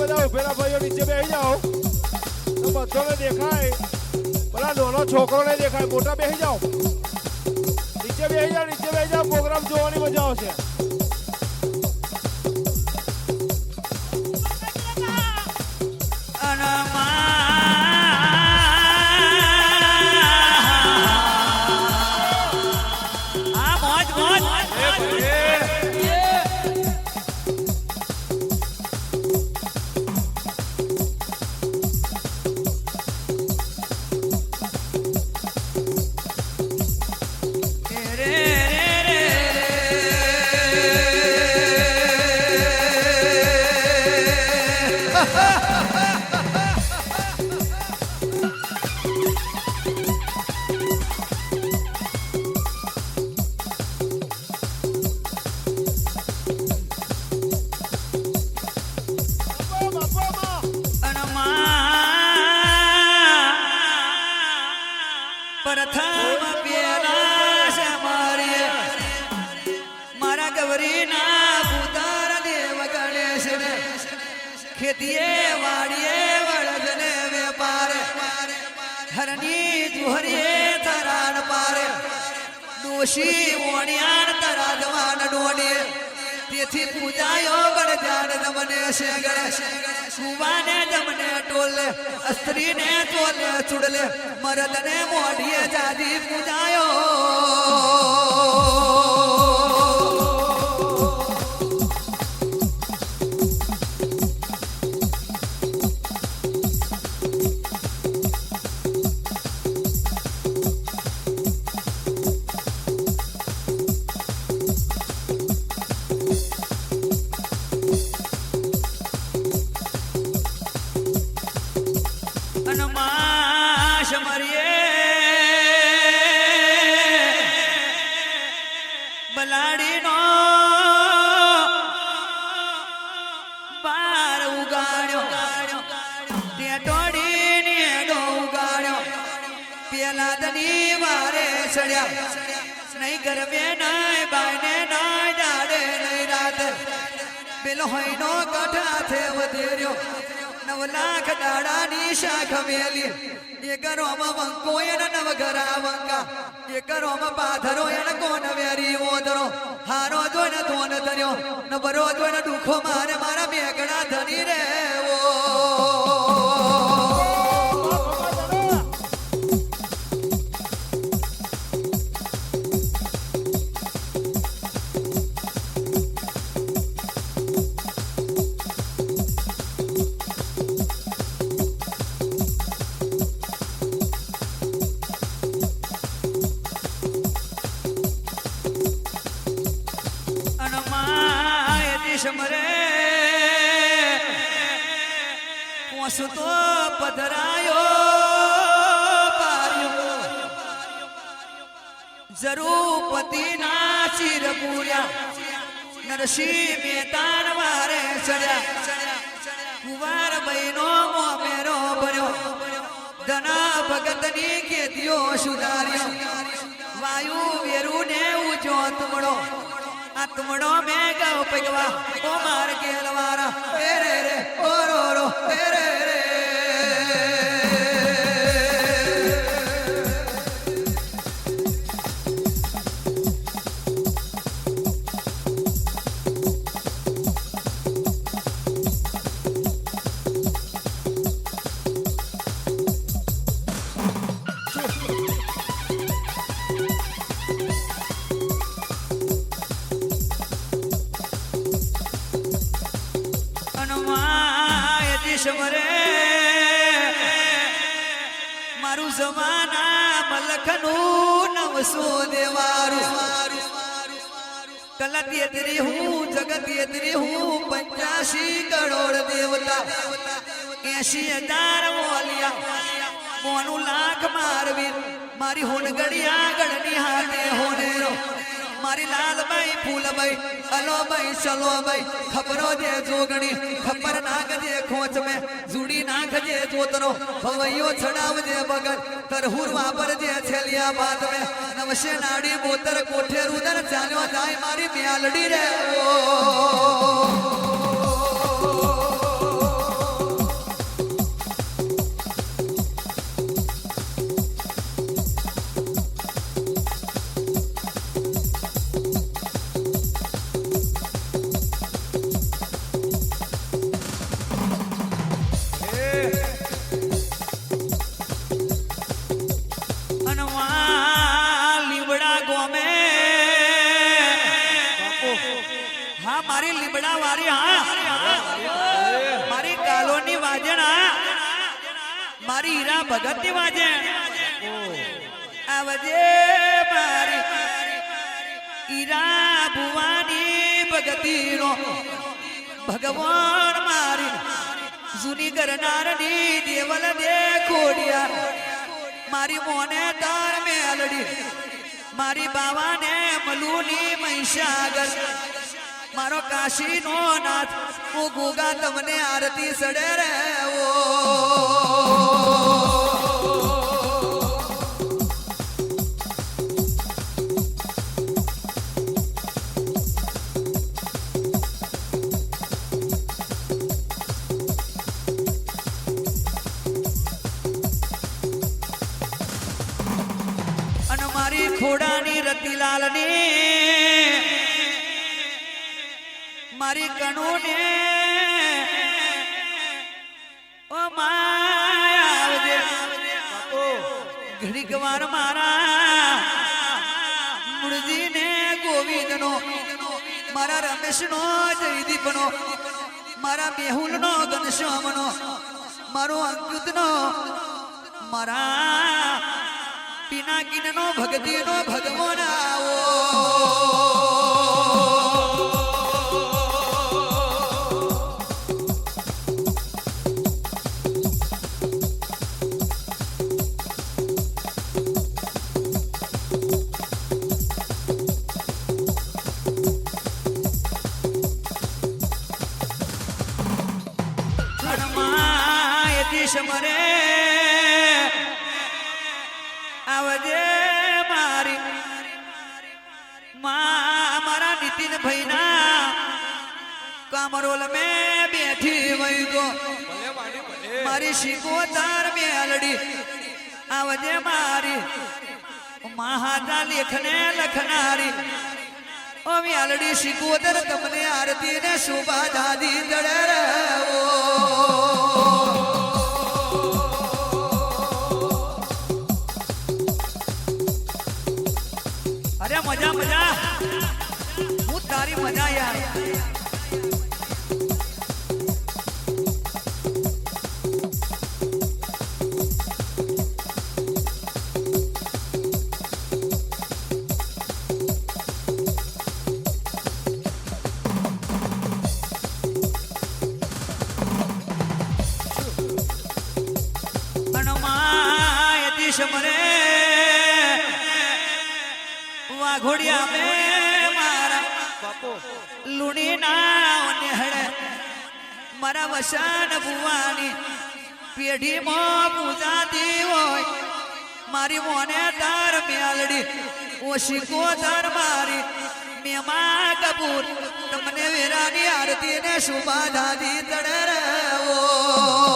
બધા ઉભેલા ભાઈઓ નીચે બેસી જાઓ તો બધાને દેખાય પેલા નાનો છોકરો ને દેખાય મોટા બેસી જાઓ નીચે બેસી જાઓ પ્રોગ્રામ જોવાની મજા આવશે प्रथम प्याला से मारिए मारा गवरी ना पुतार देव गणेश ने खेतिए वाड़िए वड़गने व्यापार हरनी जुहरिए तरान पारे दोषी मोणियान तराजवान डोडिए તેથી પૂજાયો બળ જાણ દમને છે ગણેશ સુવાને જમને ટોલે અસ્ત્રીને ચોલે ચુડલે મરદને મોઢીએ જાજી પૂજાયો બલાડી નો બાર ઉગાડ્યો તે ટોડી ને ડો ઉગાડ્યો પેલા દની વારે ચડ્યા નહીં ગરબે નહીં બાયને નહીં દાડે નહીં રાત પેલો હોય નો કઠાથે વધેર્યો 9 લાખ દાડાની શાખ મેલી એ ગરોમાં વંકો એના નવઘરા વંકા એ ગરોમાં પાધરો એને કોણ વેરી ઓદરો હારો જોઈને ધોન ધર્યો નબરો જોઈને દુખો મારે મારા મેઘડા ધની રે પોસતો પધરાયો પાર્યો જરૂપતિ ના ચીર પૂર્યા નરસિંહ મહેતા વારે ચડ્યા કુંવાર બહેનો મોમેરો ભર્યો ધના ભગત ની ખેતીઓ સુધાર્યો વાયુ વેરુ ને ઉજો તમડો આત્મડો મેં ગૌ પગવા ઓ માર ગેલવારા રે રે ઓ રો રો રે મારું જમાના મલખનું નવસો દેવારું કલતીયતરી હું જગતીયતરી હું 85 કરોડ દેવતા 80,000 મોલિયા 9 લાખ મારવીર મારી હોનગડિયા ગણની હાથે હોનેરો મારી લાલબાઈ ફૂલબાઈ અલોબાઈ ચલોબાઈ ખબરો દે જોગણી ખબર નાખજે ખોચ મે જુડી નાખજે જોતરો ભવૈયો છડાવજે બગર તરહુર વાપરજે છેલિયા બાદ મે નવશે નાડી બોતર કોઠે રુદર ચાલ્યો જાય મારી મ્યાલડી રે હા મારી લીમડા વારી હા મારી કાલોની વાજણ હા મારી હીરા ભગત ની વાજણ આવજે મારી હીરા ભુવાની ભગતીનો ભગવાન મારી જૂની કરનારની દેવલ દે ખોડિયા મારી મોને તાર મેલડી મારી બાવાને મલુની મહીસાગર મારો કાશીનો નાથ હું ગોગા તમને આરતી સડે રે ઓ મારી ખોડાની રતિલાલની મારી કનુને ઓ માયા આવજે ઘડીક વાર મારા મુરજીને ગોવિંદનો મારા રમેશનો જયદીપનો મારા મેહુલનો ઘનશ્યામનો મારો અંકિતનો મારા પિનાકીનો ભક્તિનો ભગવાન આવો સમરે આવજે મારી મારા નીતિન ભાઈના કામરોલ મેં બેઠી વઈ ગો મારી શિકોતર મેલડી આવજે મારી મહાતા લેખને લખનારી ઓ મેલડી શિકોતર તમને આરતી ને શોભા દાદી દડે ઓ અરે મજા મજા હું તારી મજા યાર અનમાયતી સમરે વાઘોડિયા મે મારા લુણી ના નેહળે મારા વસાન ભુવાની પેઢીમાં પૂજાતી હોય મારી મોને તાર મેલડી ઓશિકો તાર મારી મેમા કપૂર તમને વેરાની આરતી ને શુભા દાદી તડે રે ઓ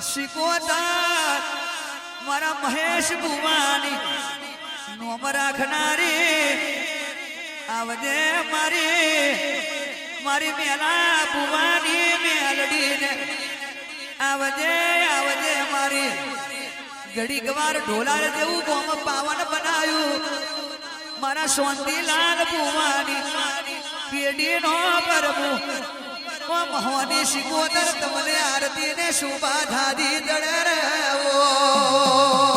શિકોતર મારા મહેશ ભુવાની નોમ રાખનારી આવજે મારી મારી મેલા ભુવાની મેલડીને આવજે આવજે મારી ઘડીક વાર ઢોલાર જેવું ગોમ પાવન બનાવ્યું મારા શાંતિલાલ ભુવાની પેઢીનો પ્રભુ મોહની શિકોતર તમને આરતી ને શુભા દાદી દડે રે ઓ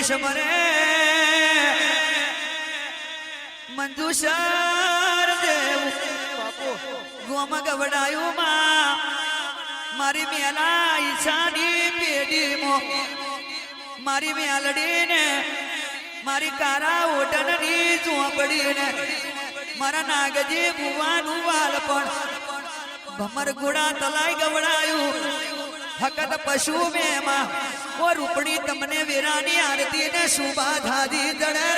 સમરે મંજુષર દેવું બાપુ ગોમ ગવડાયું માં મારી મેલા ઈચ્છાની પેઢીમાં મારી મેલડીને મારી કારા ઓઢણની ઝોપડીને મારા નાગજી બુવાનું વાલપણ ભમર ઘોડા તલાઈ ગવડાયું હકત પશુ મેમાં ઓ રૂપડી તમને વીરાની આરતી ને શુભા ધાદી જડે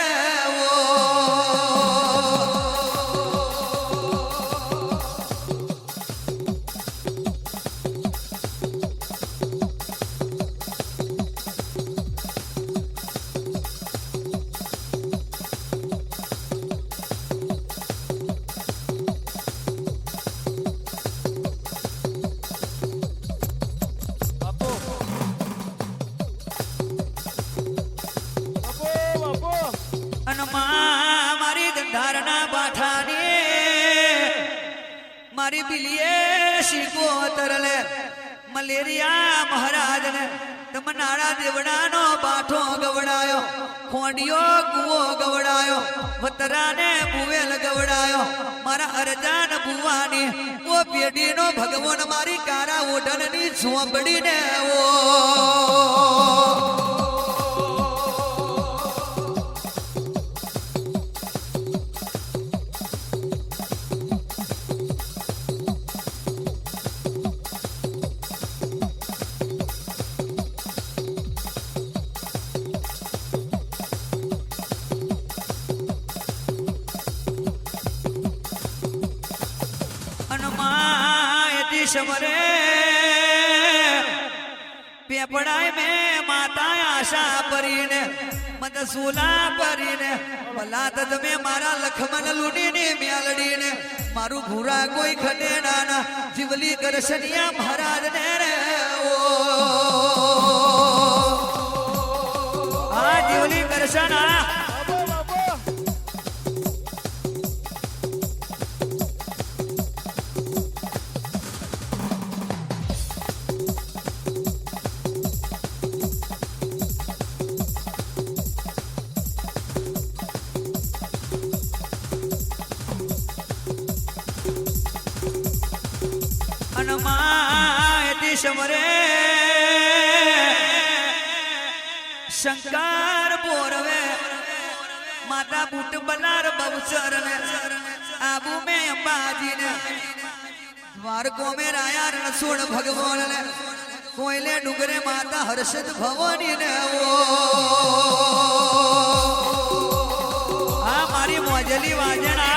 બાપુ બાપુ અને માં મારી ગંધારના બાઠાની મારી બિલીએ શીખો તરલે મલેરિયા મહારાજને તમનાળા દેવડાનો બાઠો ગવડાયો ખોડિયો કુવો ગવડાયો વતરાને બુવેલ ગવડાયો મારા અરજાન બુવાની ઓ પેઢીનો ભગવાન મારી કારા ઓઢણની ઝોંપડીને ઓ સમરે પેપડાય મે માતા આશા પરીને મત સુલા પરીને ભલા તમે મારા લખમન લૂડીને મેલડીને મારું ભૂરા કોઈ ખડે નાના જીવલી કરશનિયા મહારાજ ને રે ઓ આ જીવલી કરશના સમરે શંકર બોરવે માતા બુટ બલાર બવસર ને આબુ મે અંબાજી ને દ્વારકો મે રાયા રણછોડ ભગવાન ને કોયલે ડુંગરે માતા હર્ષદ ભવાની ને આ મારી મોજલી વાજણા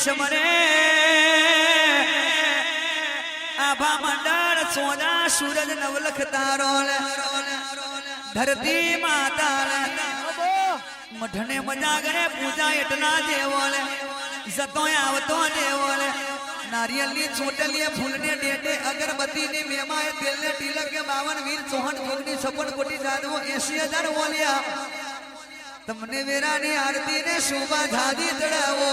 સમરે આભા મંડળ સોના સૂરજ નવલખ તારો ધરતી માતા મઢને મજાગરે પૂજા એટલા દેવો જતો આવતો દેવો નારિયેલની ચોટલીએ ફૂલને ડેટે અગરબત્તીની મેમાએ તેલને તિલક 52 વીર ચૌહાણ જોગની 56 કોટી જાદવો 80,000 બોલ્યા તમને વેરાની આરતી ને શોભા ધાદી ચડાવો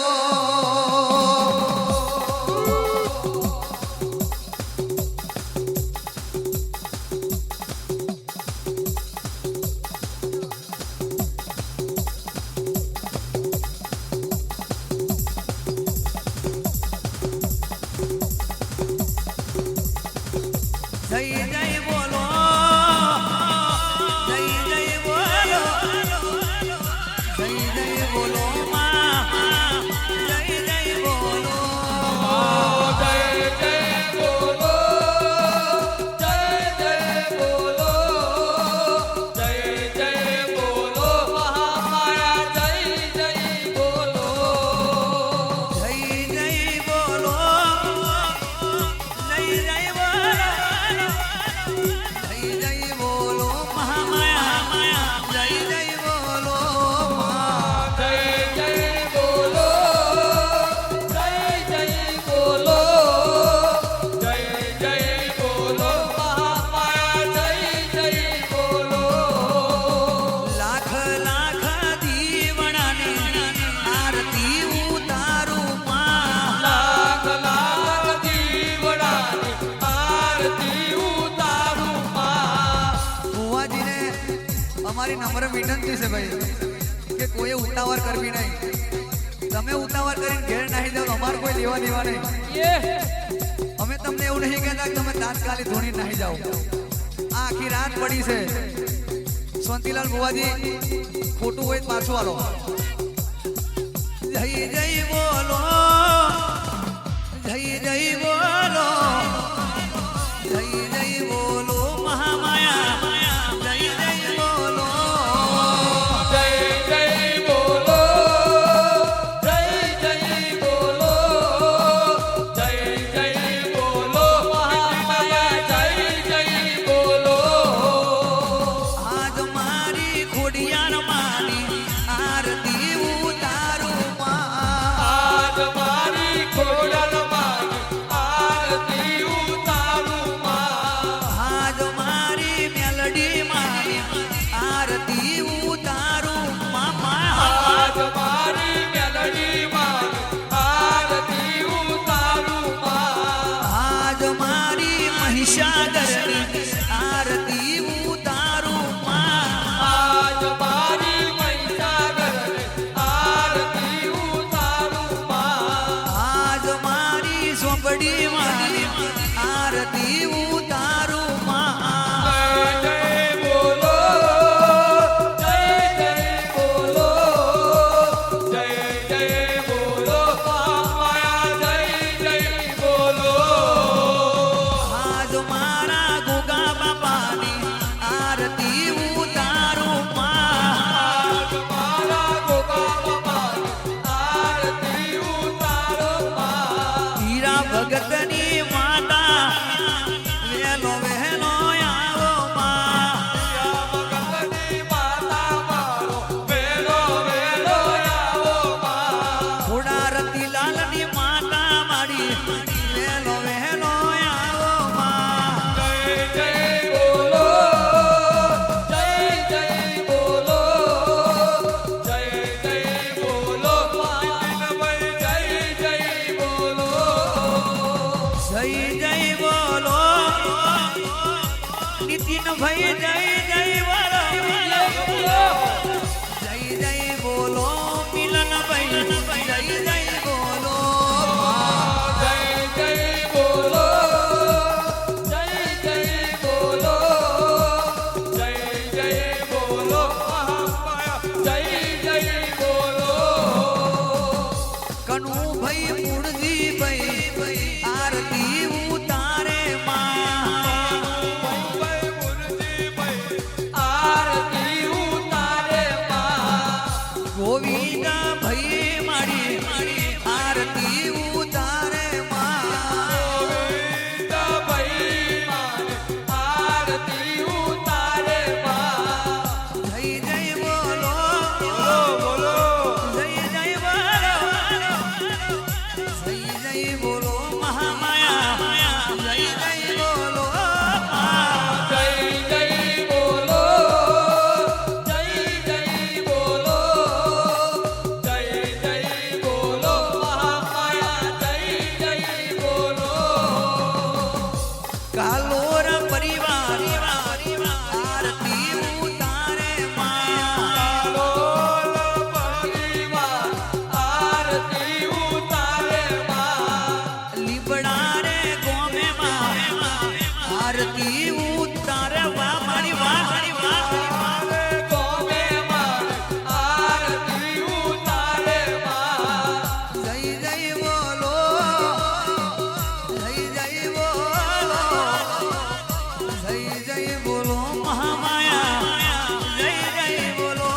જય જય બોલો જય જય બોલો જય જય બોલો માં જય જય બોલો જય જય બોલો જય જય બોલો જય જય બોલો મહામાયા જય જય બોલો જય જય બોલો જય જય બોલો અમારી નમ્ર વિનંતી છે ભાઈ કે કોઈ ઉતાવળ કરવી નહીં. તમે ઉતાવળ કરીને ઘેર નાહી જાઓ તો અમારે કોઈ લેવા દેવા નહીં. અમે તમને એવું નહીં કહેતા કે તમે તાત્કાલિક ધોની નાહી જાઓ. આ આખી રાત પડી છે. શાંતિલાલ બુવાજી ખોટું હોય તો પાછું આલો. જય જય બોલો, જય જય બોલો, જય જય બોલો મહામાયા, જય જય બોલો, જય જય બોલો, જય જય બોલો, જય જય બોલો મહામાયા, જય જય બોલો. આજ મારી ખોડિયાર માની આરતી ઉતારું માં. આજ મારી ખોડલ માની આરતી ઉતારું માં. આજ મારી મેલડી માની આરતી ઉતારું માં. આજ મારી મેલડી માની આરતી ઉતારું માં. આજ મારી મહિષાગરની આરતી ઉતારું માં. આજ મારી મહીસાગરની આરતી ઉતારું માં. આજ મારી સોંપડી માની આરતી ઉતારું માં. જય જય બોલો, જય જય બોલો, જય જય બોલો મહામાયા, જય જય બોલો. આજ મારા ગોગા બાપાની આરતી ઉતારું માં. આજ મારા ગોગા બાપાની આરતી ઉતારું માં. હીરા ભગતની માતા વેલો વહેલો આવો માં. ભગતની માતા મારો વેલો વેલો આવો માં. થોડા રતિલાલની માતા મારી વેલો વહેલો આવો માં. જય જય બોલો, જય જય બોલો, જય જય બોલો મહામાયા, જય જય બોલો. જય જય બોલો નીતિનભાઈ, જય જય બોલો, જય જય બોલો મિલનભાઈ, જય જય બોલો માં. જય જય બોલો, જય જય બોલો, જય જય બોલો મહામાયા, જય જય બોલો. કનુભાઈ મૂળજીભાઈ આરતી ઉતારે માં. આરતી ઉતારે માં. ગોવિંદભાઈ મારી આરતી ઉતારે માં. ગોવિંદભાઈ મારી આરતી ઉતારે માં. જય જય બોલો, બોલો જય જય બોલો, જય જય બોલો મહામાયા, જય જય બોલો માં. જય જય બોલો, જય જય બોલો, જય જય બોલો મહામાયા, જય જય બોલો. કાલોર પરિવાર આરતી ઉતારે માં. કાલોલ પરિવાર આરતી ઉતારે માં. લીબડા રે ગોમે માં આરતી ઉતારે વા મારી વા મારી વા. ગોમે માં આરતી ઉતારે માં. જય જય બોલો, જય જય બોલો, જય જય બોલો મહામાયા, જય જય બોલો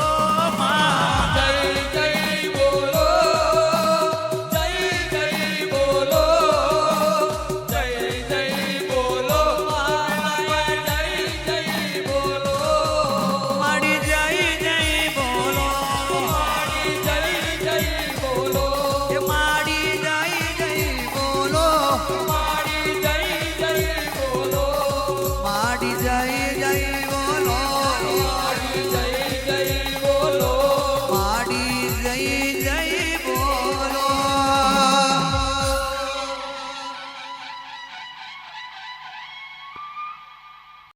માં. જય જય બોલો, જય જય બોલો, જય જય બોલો મહામાયા, જય જય બોલો. મારી જય જય બોલો, મારી જય જય બોલો, એ મારી જય જય બોલો, મારી જય જય બોલો, મારી જય